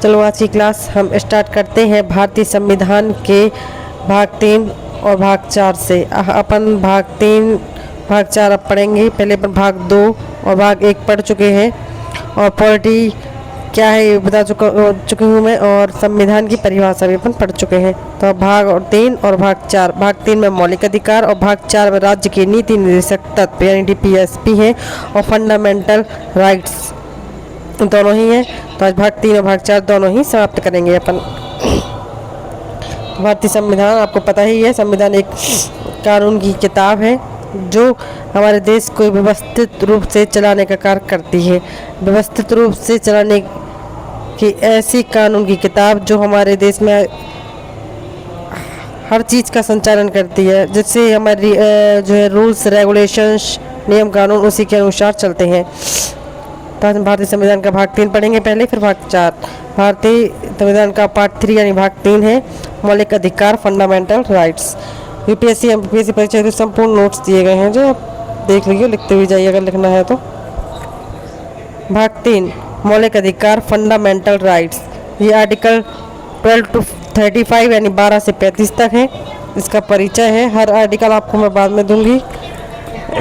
चलो आज की क्लास हम स्टार्ट करते हैं भारतीय संविधान के भाग 3 और भाग 4 से। अपन भाग 3 भाग 4 अब पढ़ेंगे। पहले अपन भाग 2 और भाग 1 पढ़ चुके हैं और पॉलिटी क्या है ये बता चुकी हूँ मैं, और संविधान की परिभाषा भी अपन पढ़ चुके हैं। तो अब भाग 3 और भाग 4। भाग 3 में मौलिक अधिकार और भाग 4 में राज्य के नीति निर्देशक तत्व यानी DPSP है और फंडामेंटल राइट्स दोनों ही हैं। तो आज भाग 3 और भाग 4 दोनों ही समाप्त करेंगे अपन। भारतीय संविधान आपको पता ही है, संविधान एक कानून की किताब है जो हमारे देश को व्यवस्थित रूप से चलाने का कार्य करती है। व्यवस्थित रूप से चलाने की ऐसी कानून की किताब जो हमारे देश में हर चीज़ का संचालन करती है, जिससे हमारी जो है रूल्स रेगुलेशंस नियम कानून उसी के अनुसार चलते हैं। तो हम भारतीय संविधान का भाग 3 पढ़ेंगे पहले, फिर भाग 4। भारतीय संविधान का पार्ट 3 यानी भाग 3 है मौलिक अधिकार फंडामेंटल राइट्स। UPSC MPSC परीक्षा के संपूर्ण नोट्स दिए गए हैं जो आप देख लीजिए, लिखते हुए जाइए अगर लिखना है तो। भाग 3 मौलिक अधिकार फंडामेंटल राइट्स, ये आर्टिकल 12 to 35 यानी 12 से 35 तक है। इसका परिचय है, हर आर्टिकल आपको मैं बाद में दूंगी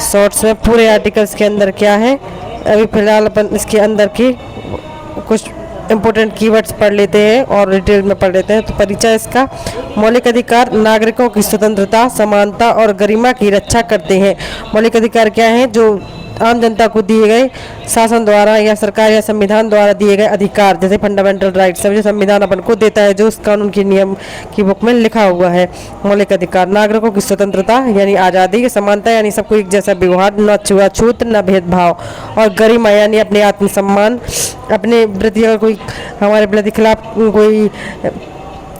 शॉर्ट्स में। पूरे आर्टिकल्स के अंदर क्या है अभी फिलहाल अपन इसके अंदर की कुछ इम्पोर्टेंट कीवर्ड्स पढ़ लेते हैं और डिटेल में पढ़ लेते हैं। तो परिचय इसका, मौलिक अधिकार नागरिकों की स्वतंत्रता, समानता और गरिमा की रक्षा करते हैं। मौलिक अधिकार क्या है? जो आम जनता को दिए गए शासन द्वारा या सरकार या संविधान द्वारा दिए गए अधिकार, जैसे फंडामेंटल राइट्स जो संविधान अपन को देता है, जो उस कानून के नियम की बुक में लिखा हुआ है। मौलिक अधिकार नागरिकों की स्वतंत्रता यानी आज़ादी, समानता यानी सबको एक जैसा व्यवहार, न छुआछूत न भेदभाव, और गरिमा यानी अपने आत्मसम्मान। अपने प्रति अगर कोई हमारे प्रति खिलाफ कोई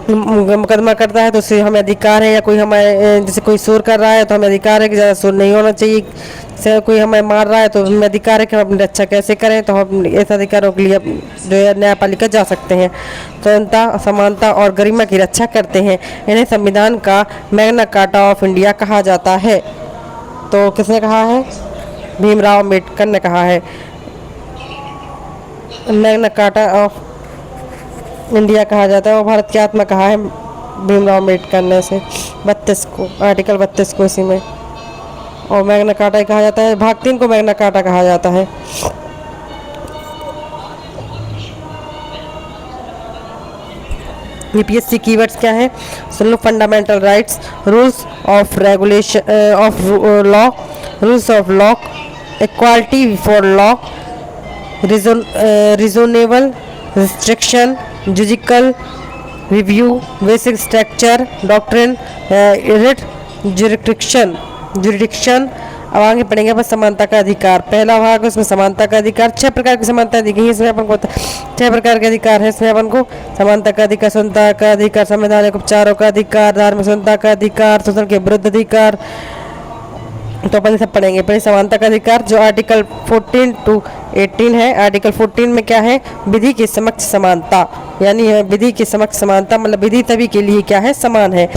मुकदमा करता है तो उससे हमें अधिकार है, या कोई हमारे जैसे कोई शोर कर रहा है तो हमें अधिकार है कि ज़्यादा शोर नहीं होना चाहिए। जैसे कोई हमें मार रहा है तो हमें अधिकार है कि हम अपनी रक्षा कैसे करें, तो हम इस अधिकारों के लिए जो है न्यायपालिका जा सकते हैं। स्वतंत्रता, समानता और गरिमा की रक्षा करते हैं। इन्हें संविधान का मैग्ना कार्टा ऑफ इंडिया कहा जाता है। तो किसने कहा है? भीमराव अम्बेडकर ने कहा है। मैग्ना कार्टा ऑफ इंडिया कहा जाता है और भारत की आत्मा कहा है भीमराव अम्बेडकर ने से 32 को, आर्टिकल 32 को इसी में, और मैग्ना कार्टा कहा जाता है। भाग 3 को मैग्ना कार्टा कहा जाता है। UPSC कीवर्ड्स क्या है सुन लो। Fundamental rights, rules of regulation of law, rules of law, equality before law, reasonable restriction, judicial review, basic structure, doctrine, writ, jurisdiction. अब आगे पढ़ेंगे अपन समानता का अधिकार। पहला भाग है उसमें समानता का अधिकार। 6 प्रकार की समानता दी गई है इसमें अपन को। 6 प्रकार के अधिकार है इसमें अपन को। समानता का अधिकार, स्वतंत्रता का अधिकार, संवैधानिक उपचारों का अधिकार, धार्मिक स्वतंत्रता का अधिकार, शोषण के विरुद्ध अधिकार। तो अपन सब पढ़ेंगे। पहले समानता का अधिकार जो आर्टिकल 14 to 18 है। आर्टिकल 14 में क्या है? विधि के समक्ष समानता, यानी विधि के समक्ष समानता मतलब विधि सभी के लिए क्या है? समान है।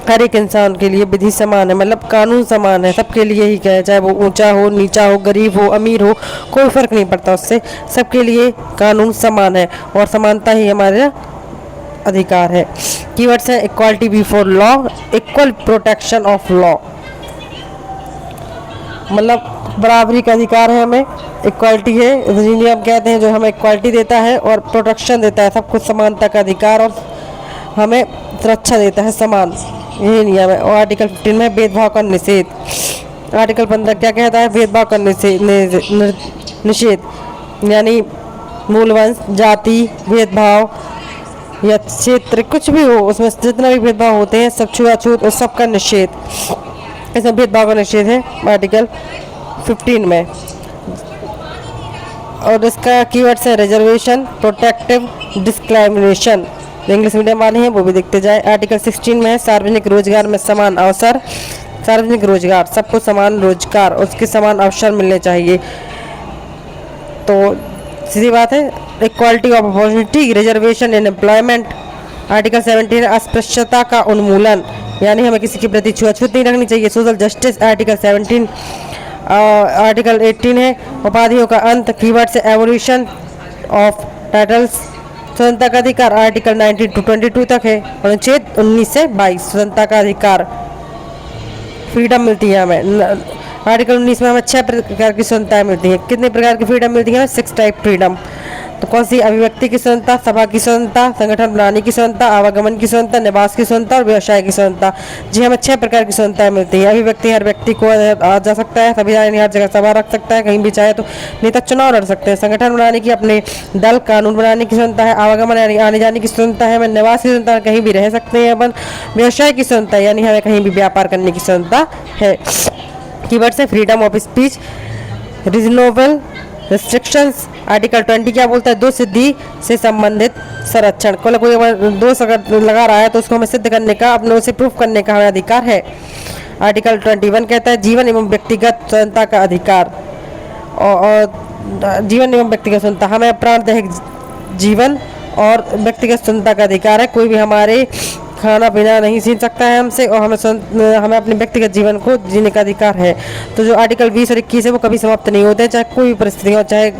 हर एक इंसान के लिए विधि समान है, मतलब कानून समान है सबके लिए ही, क्या है, चाहे वो ऊंचा हो, नीचा हो, गरीब हो, अमीर हो, कोई फर्क नहीं पड़ता उससे। सबके लिए कानून समान है और समानता ही हमारा अधिकार है। कीवर्ड्स है equality before law, equal protection of law, मतलब बराबरी का अधिकार है हमें। इक्वालिटी है हम कहते हैं जो हमें इक्वालिटी देता है और प्रोटेक्शन देता है, सबको समानता का अधिकार और हमें सुरक्षा देता है समान, यही नियम है। और आर्टिकल 15 में भेदभाव का निषेध। आर्टिकल 15 क्या कहता है? भेदभाव का निषेध यानी मूलवंश, जाति, भेदभाव या क्षेत्र कुछ भी हो उसमें जितना भी भेदभाव होते हैं, सब छुआछूत और सबका निषेध, इसमें भेदभाव का निषेध है आर्टिकल 15 में। और इसका कीवर्ड्स है reservation, protective, discrimination. English medium वाले हैं वो भी देखते जाए। आर्टिकल 16 में है सार्वजनिक रोजगार में समान अवसर। सार्वजनिक रोजगार, सबको समान रोजगार, उसके समान अवसर मिलने चाहिए। तो सीधी बात है। Equality of opportunity, reservation in employment. Article 17 अस्पृश्यता का उन्मूलन, यानी हमें किसी के प्रति छुआछूत नहीं रखनी चाहिए, सोशल जस्टिस। आर्टिकल 17 आर्टिकल 18 है उपाधियों का अंत। कीवर्ड से एवोल्यूशन ऑफ टाइटल्स, स्वतंत्रता का अधिकार आर्टिकल 19 to 22 तक है। अनुच्छेद 19 से 22 स्वतंत्रता का अधिकार, फ्रीडम मिलती है हमें। आर्टिकल 19 में हमें 6 प्रकार की स्वतंत्रताएं मिलती हैं। कितने प्रकार की फ्रीडम मिलती है? 6 टाइप फ्रीडम। तो कौन सी? अभिव्यक्ति की स्वतंत्रता, सभा की स्वतंत्रता, संगठन बनाने की स्वतंत्रता, आवागमन की स्वतंत्रता, निवास की स्वतंत्रता और व्यवसाय की स्वतंत्रता। जी हमें 6 प्रकार की स्वतंत्रताएं मिलती है। अभिव्यक्ति, हर व्यक्ति को आ जा सकता है, संविधान हर जगह सभा रख सकता है, कहीं भी चाहे तो नेता चुनाव लड़ सकते हैं। संगठन बनाने की, अपने दल कानून बनाने की स्वतंत्रता है। आवागमन यानी आने जाने की स्वतंत्रता है। हमें निवास की स्वतंत्रता, कहीं भी रह सकते हैं अपन। व्यवसाय की स्वतंत्रता यानी हमें कहीं भी व्यापार करने की स्वतंत्रता है। कीवर्ड से freedom of speech, reasonable restrictions. Article 20 क्या बोलता है? दो सिद्धि से संबंधित संरक्षण। कोई दोष अगर लगा रहा है तो उसको हमें सिद्ध करने का, अपने उसे प्रूफ करने का हमें अधिकार है। आर्टिकल 21 कहता है जीवन एवं व्यक्तिगत स्वतंत्रता का अधिकार। और जीवन एवं व्यक्तिगत स्वतंत्रता, हमें प्राणदायक जीवन और व्यक्तिगत स्वतंत्रता का अधिकार है। कोई भी हमारे खाना पीना नहीं छीन सकता है हमसे, और हमें अपने व्यक्तिगत जीवन को जीने का अधिकार है। तो जो आर्टिकल 20 और 21 है वो कभी समाप्त नहीं होते, चाहे कोई भी परिस्थिति हो, चाहे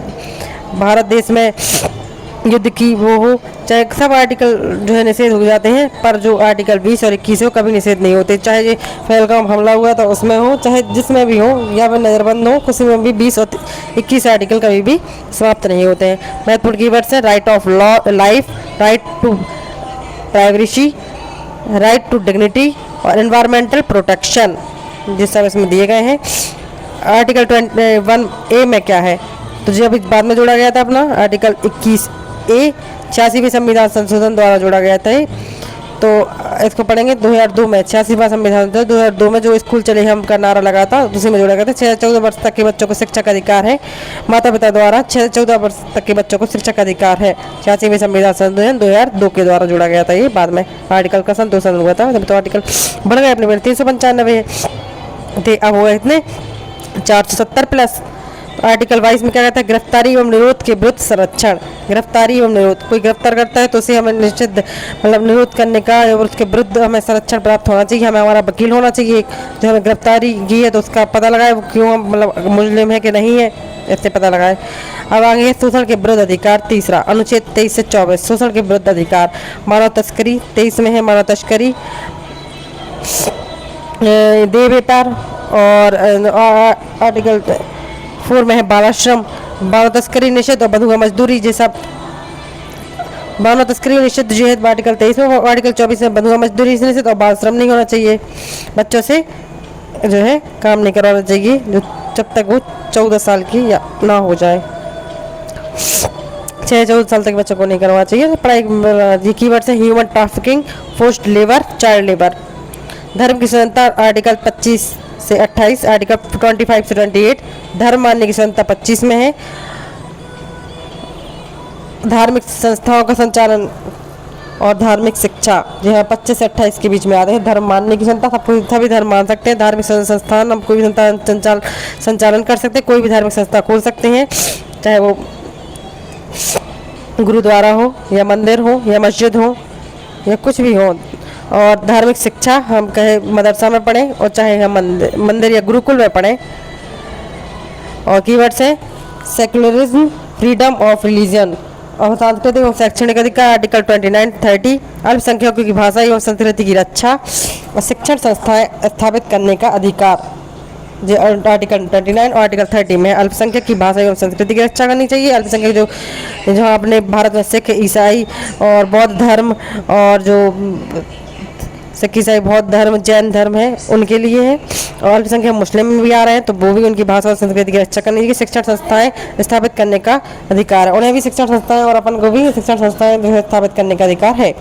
भारत देश में युद्ध की वो हो, चाहे सब आर्टिकल जो है निषेध हो जाते हैं, पर जो आर्टिकल 20 और 21 है वो कभी निषेध नहीं होते। चाहे ये पहलगाम हमला हुआ तो उसमें हो, चाहे जिसमें भी हो, या फिर नज़रबंद हो, किसी में भी 20 और 21 आर्टिकल कभी भी समाप्त नहीं होते हैं। महत्वपूर्ण कीवर्ड्स हैं right of life, right to privacy, right to dignity और एनवायरमेंटल प्रोटेक्शन, ये सब इसमें दिए गए हैं। आर्टिकल 21A में क्या है? तो जो अभी बाद में जोड़ा गया था अपना आर्टिकल 21A 86वें संविधान संशोधन द्वारा जोड़ा गया था। तो इसको पढ़ेंगे 2002 में 86वां संविधान 2002 में जो स्कूल चले हम का नारा लगा था, उसी में जोड़ा गया था। 6 से 14 वर्ष तक के बच्चों को शिक्षा का अधिकार है। माता पिता द्वारा 6 से 14 वर्ष तक के बच्चों को शिक्षा का अधिकार है। 86वें संविधान संशोधन 2002 के द्वारा जोड़ा गया था। ये बाद में आर्टिकल का संशोधन हुआ था, तो आर्टिकल बढ़ गए अपने 395 थे, अब हुए इतने 470 प्लस। आर्टिकल 22 में क्या कहता है? गिरफ्तारी एवं निरोध के विरुद्ध संरक्षण। गिरफ्तारी एवं निरोध, कोई गिरफ्तार करता है तो उसे हमें निश्चित मतलब निरोध करने का और उसके विरुद्ध हमें संरक्षण प्राप्त होना चाहिए। हमें हमारा वकील होना चाहिए जो हमें गिरफ्तारी की है तो उसका पता लगाए वो क्यों मतलब मुजरिम है कि नहीं है, इससे पता लगाए। अब आगे है शोषण के विरुद्ध अधिकार। तीसरा अनुच्छेद 23 से 24 शोषण के विरुद्ध अधिकार। मानव तस्करी 23 में है, मानव तस्करी, देह व्यापार, और आर्टिकल 4 में है बालाश्रम, मानव तस्करी निषेध और बंधुआ मजदूरी जैसा। मानव तस्करी निषेध जो है आर्टिकल 23 में, आर्टिकल 24 में बंधुआ मजदूरी निषेध और बाल श्रम नहीं होना चाहिए। बच्चों से जो है काम नहीं करवाना चाहिए जो जब तक वो 14 साल की या ना हो जाए। 6-14 साल तक बच्चों को नहीं करवाना चाहिए। पढ़ाई कीवर्ड से human trafficking, forced labour, child labour. धर्म की स्वतंत्रता आर्टिकल 25 से 28, आर्टिकल 25 से 28। धर्म मानने की स्वतंत्रता 25 में है। धार्मिक संस्थाओं का संचालन और धार्मिक शिक्षा जो है 25 से 28 के बीच में आते हैं। धर्म मानने की स्वतंत्रता, सभी धर्म मान सकते हैं। धार्मिक संस्थान हम कोई भी संचालन कर सकते हैं, कोई भी धार्मिक संस्था खोल सकते हैं, चाहे वो गुरुद्वारा हो या मंदिर हो या मस्जिद हो या कुछ भी हो। और धार्मिक शिक्षा हम कहे मदरसा में पढ़ें और चाहे हम मंदिर या गुरुकुल में पढ़ें। और कीवर्ड्स है सेकुलरिज्म, फ्रीडम ऑफ रिलीजन और सांस्कृतिक एवं शैक्षणिक अधिकार आर्टिकल 29-30। अल्पसंख्यकों की भाषा एवं संस्कृति की रक्षा और शिक्षण संस्थाएं स्थापित करने का अधिकार जो आर्टिकल 29 और आर्टिकल 30 में। अल्पसंख्यक की भाषा एवं संस्कृति की रक्षा करनी चाहिए। अल्पसंख्यक जो अपने भारत में सिख, ईसाई और बौद्ध धर्म और जो सिख, ईसाई, बौद्ध धर्म, जैन धर्म है उनके लिए है। और अल्पसंख्यक मुस्लिम भी आ रहे हैं तो वो भी उनकी भाषा और संस्कृति की रक्षा करनी चाहिए। शिक्षण संस्थाएं स्थापित करने का अधिकार है, उन्हें भी शिक्षण संस्थाएं और अपन को भी शिक्षण संस्थाएं जो है स्थापित करने का अधिकार है।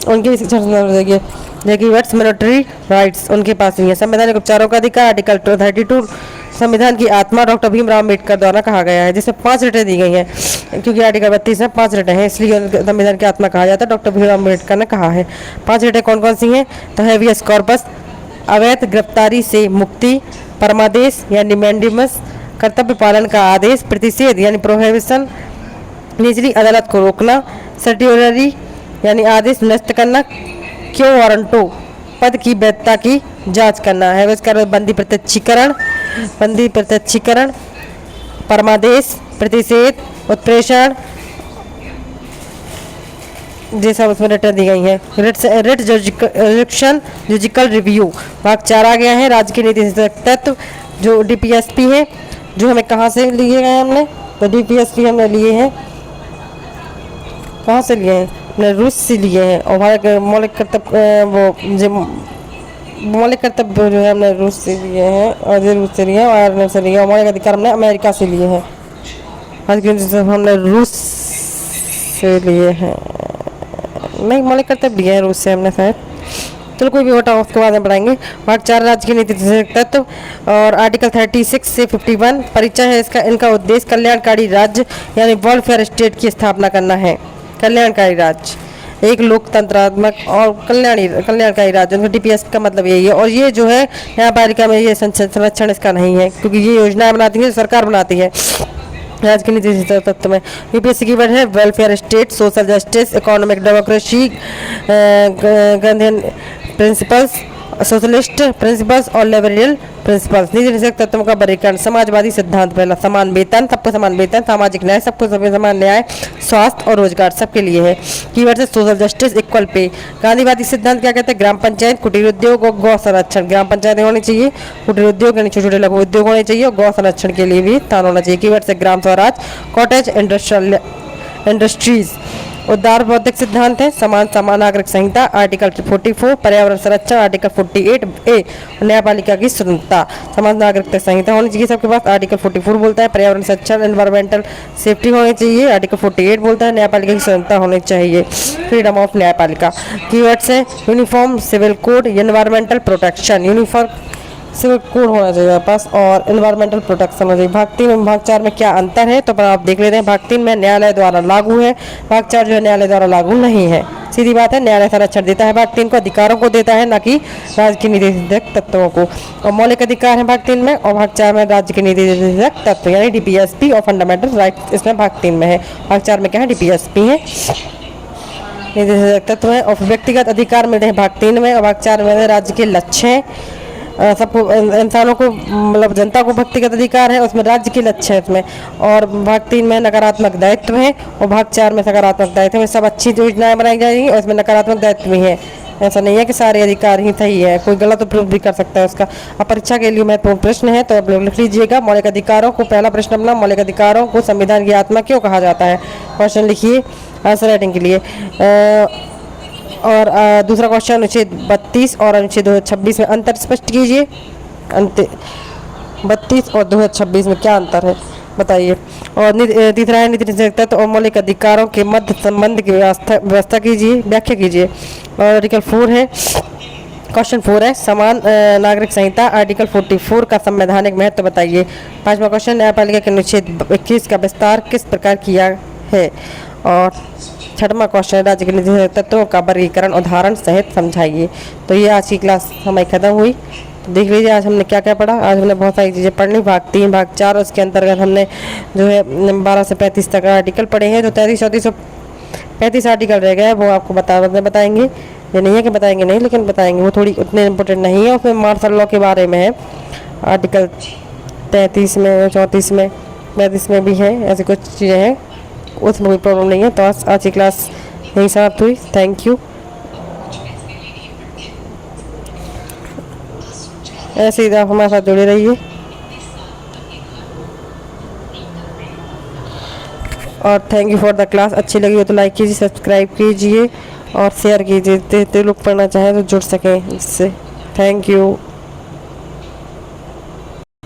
उनकी भी शिक्षण संस्थाएं कीवर्ड्स मिलिट्री राइट्स उनके पास नहीं है। संवैधानिक उपचारों का अधिकार आर्टिकल 32। संविधान की आत्मा डॉक्टर भीमराव अम्बेडकर द्वारा कहा गया है, जिसमें 5 रिटें दी गई हैं, क्योंकि आर्टिकल 32 में 5 रिटें हैं इसलिए संविधान की आत्मा कहा जाता है। डॉक्टर भीमराव अम्बेडकर ने कहा है। 5 रिटें कौन कौन सी हैं? तो हैवियस कॉर्पस, अवैध गिरफ्तारी से मुक्ति, परमादेश यानी मैंडेमस, कर्तव्य पालन का आदेश, प्रतिषेध यानी प्रोहिबिशन, निचली अदालत को रोकना, सर्टियोररी यानी आदेश नष्ट करना, क्यों वारंटो पद की वैधता की जांच करना है, इसका बंदी प्रत्यक्षीकरण, परमादेश, प्रतिषेध, उत्प्रेषण ये सब उसमें रेटें दी गई हैं। रेट जुडिकल रिव्यू भाग 4 आ गया है। राज्य की नीति तत्व जो डीपीएसपी है, जो हमें कहाँ से लिए गए हमने, तो डीपीएसपी हमने लिए हैं, कहाँ से लिए हैं, हमने रूस से लिए हैं। और भारत के मौलिक कर्तव्य मौलिक कर्तव्य जो है हमने रूस से लिए हैं, और ये रूस से लिए हैं, और आयरलैंड से लिए हैं। मौलिक अधिकार हमने अमेरिका से लिए हैं। आज के हमने रूस से लिए हैं, नहीं मौलिक कर्तव्य लिए हैं रूस से हमने शायद। चलो कोई भी होता उसके बाद में पढ़ाएंगे। भाग 4 राज्य की नीति तत्व और आर्टिकल 36 से 51 परिचय है इसका। इनका उद्देश्य कल्याणकारी राज्य यानी वेलफेयर स्टेट की स्थापना करना है। कल्याणकारी राज्य, एक लोकतंत्रात्मक और कल्याणकारी राज्य, उनका डीपीएस का मतलब यही है। और ये जो है न्यायपालिका में ये संरक्षण इसका नहीं है, क्योंकि ये योजनाएं बनाती है सरकार बनाती है। राज्य की नीति तत्व में यूपीएससी की वर्ड है welfare state, social justice, economic democracy, Gandhian principles, socialist principles और लिबरल प्रिंसिपल्स। नीति निषेध तत्वों का वर्गीकरण। समाजवादी सिद्धांत पहला, समान वेतन, सबको समान वेतन, सामाजिक न्याय, सबको समान न्याय, स्वास्थ्य और रोजगार सबके लिए है। कीवर्ड है सोशल जस्टिस, इक्वल पे। गांधीवादी सिद्धांत क्या कहते हैं, ग्राम पंचायत, कुटीर उद्योग और गौ संरक्षण। ग्राम पंचायतें होनी चाहिए, कुटीर उद्योग यानी छोटे छोटे लघु उद्योग होने चाहिए, और गौ संरक्षण के लिए भी स्थान होना चाहिए। कीवर्ड है ग्राम स्वराज, कॉटेज इंडस्ट्रीज। उदार बौद्धिक सिद्धांत है समान नागरिक संहिता आर्टिकल 44, पर्यावरण संरक्षण आर्टिकल 48A, न्यायपालिका की स्वतंत्रता। समान नागरिक संहिता होनी चाहिए सबके पास, आर्टिकल 44 बोलता है पर्यावरण संरक्षण एनवायरमेंटल सेफ्टी होनी चाहिए, आर्टिकल 48 बोलता है न्यायपालिका की स्वतंत्रता होनी चाहिए, फ्रीडम ऑफ न्यायपालिका। कीवर्ड्स है uniform civil code, environmental protection, uniform civil code होना चाहिए पास, और एनवायरमेंटल प्रोटेक्शन होना चाहिए। भाग 3 और भाग 4 में क्या अंतर है तो आप देख लेते हैं। भाग 3 में न्यायालय द्वारा लागू है, भाग 4 जो है न्यायालय द्वारा लागू नहीं है। सीधी बात है, न्यायालय संरक्षण देता है, भाग 3 को अधिकारों को देता है, ना कि राज्य की नीति तत्वों को। और मौलिक अधिकार है भाग 3 में, और भाग 4 में राज्य की नीति तत्व यानी डीपीएसपी और फंडामेंटल राइट इसमें भाग 3 में है। भाग 4 में क्या है, डीपीएसपी है, नीति तत्व है। और व्यक्तिगत अधिकार मिलते हैं भाग 3 में, और भाग 4 में राज्य के लक्ष्य हैं, सबको इंसानों को मतलब जनता को व्यक्तिगत अधिकार है, उसमें राज्य के लक्ष्य है इसमें। और भाग 3 में नकारात्मक दायित्व है, और भाग 4 में सकारात्मक दायित्व है। सब अच्छी योजनाएं बनाई जाएंगी, और इसमें नकारात्मक दायित्व भी है। ऐसा नहीं है कि सारे अधिकार ही सही है, कोई गलत प्रूफ भी कर सकता है उसका। अब परीक्षा के लिए महत्वपूर्ण प्रश्न है तो आप लोग लिख लीजिएगा। मौलिक अधिकारों को, पहला प्रश्न अपना, मौलिक अधिकारों को संविधान की आत्मा क्यों कहा जाता है, क्वेश्चन लिखिए आंसर राइटिंग के लिए। और दूसरा क्वेश्चन अनुच्छेद 32 और अनुच्छेद 226 में अंतर स्पष्ट कीजिए। 32 और 226 में क्या अंतर है बताइए। और तीसरा है नीति निषेध तत्व और मौलिक अधिकारों के मध्य संबंध की व्यवस्था कीजिए, व्याख्या कीजिए। और आर्टिकल 4 है, क्वेश्चन 4 है समान नागरिक संहिता आर्टिकल 44 का संवैधानिक महत्व बताइए। 5वां क्वेश्चन न्यायपालिका के अनुच्छेद 21 का विस्तार किस प्रकार किया है। और 6वां क्वेश्चन राज्य के नीति तत्वों का वर्गीकरण उदाहरण सहित समझाइए। तो ये आज की क्लास हमारी खत्म हुई। तो देख लीजिए आज हमने क्या क्या पढ़ा। आज हमने बहुत सारी चीज़ें पढ़ ली, भाग 3 भाग 4, उसके अंतर्गत हमने जो है 12 से 35 तक आर्टिकल पढ़े हैं। जो 33-34-35 आर्टिकल रह गए वो आपको बताएंगे। ये नहीं है कि बताएंगे नहीं, लेकिन बताएंगे, वो थोड़ी उतने इम्पोर्टेंट नहीं है। उसमें मार्शल लॉ के बारे में है, आर्टिकल 33 में, 34 में, 35 में भी है, ऐसी कुछ चीज़ें हैं, उसमें कोई प्रॉब्लम नहीं है। तो आज की क्लास यहीं समाप्त हुई। Thank you. ऐसे ही आप हमारे साथ जुड़े रहिए, और thank you for the class. अच्छी लगी हो तो लाइक कीजिए, सब्सक्राइब कीजिए और शेयर कीजिए, जितने लोग पढ़ना चाहें तो जुड़ सकें इससे। Thank you.